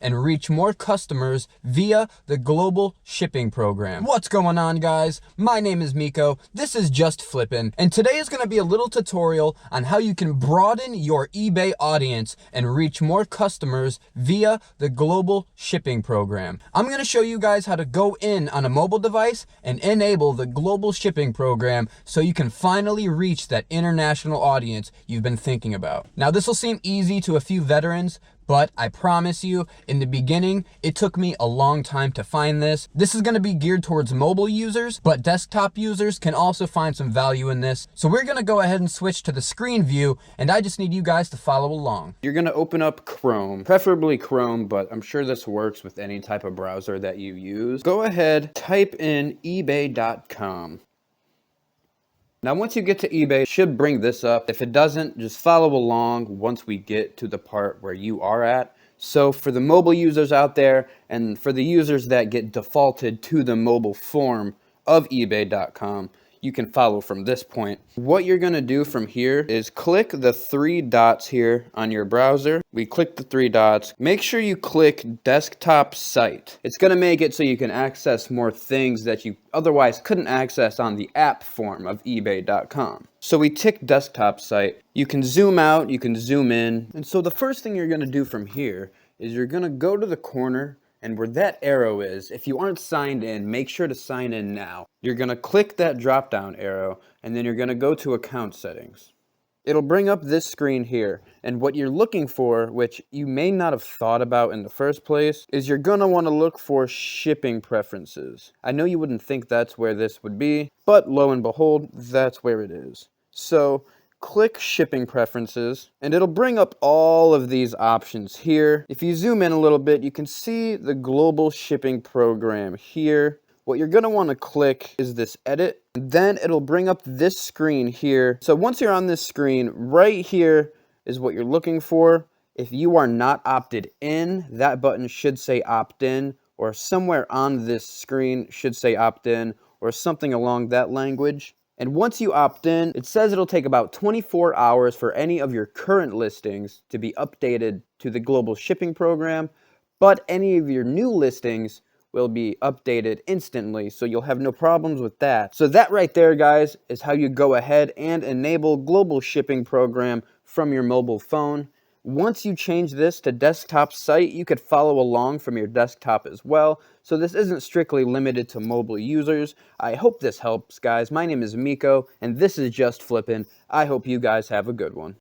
and reach more customers via the Global Shipping Program. What's going on, guys? My name is Miko. This is Just Flippin', and today is going to be a little tutorial on how you can broaden your eBay audience and reach more customers via the Global Shipping Program. I'm going to show you guys how to go in on a mobile device and enable the Global Shipping Program so you can finally reach that international audience you've been thinking about. Now, this will seem easy to a few veterans, but I promise you, in the beginning, it took me a long time to find this. This is going to be geared towards mobile users, but desktop users can also find some value in this. So we're going to go ahead and switch to the screen view, and I just need you guys to follow along. You're going to open up Chrome, preferably Chrome, but I'm sure this works with any type of browser that you use. Go ahead, type in ebay.com. Now, once you get to eBay, it should bring this up. If it doesn't, just follow along once we get to the part where you are at. So for the mobile users out there, and for the users that get defaulted to the mobile form of ebay.com, you can follow from this point. What you're going to do from here is click the three dots here on your browser. We click the three dots. Make sure you click desktop site. It's going to make it so you can access more things that you otherwise couldn't access on the app form of ebay.com. So we tick desktop site. You can zoom out, you can zoom in. And so the first thing you're going to do from here is you're going to go to the corner, and where that arrow is, if you aren't signed in, make sure to sign in now. You're going to click that drop down arrow, and then you're going to go to account settings. It'll bring up this screen here, and what you're looking for, which you may not have thought about in the first place, is you're going to want to look for shipping preferences. I know you wouldn't think that's where this would be, but lo and behold, that's where it is. So click shipping preferences, and it'll bring up all of these options here. If you zoom in a little bit, you can see the Global Shipping Program here. What you're going to want to click is this edit, and then it'll bring up this screen here. So once you're on this screen, right here is what you're looking for. If you are not opted in, that button should say opt in, or somewhere on this screen should say opt in, or something along that language. And once you opt in, it says it'll take about 24 hours for any of your current listings to be updated to the Global Shipping Program, but any of your new listings will be updated instantly, so you'll have no problems with that. So that right there, guys, is how you go ahead and enable Global Shipping Program from your mobile phone. Once you change this to desktop site, you could follow along from your desktop as well. So this isn't strictly limited to mobile users. I hope this helps, guys. My name is Miko, and this is Just Flippin'. I hope you guys have a good one.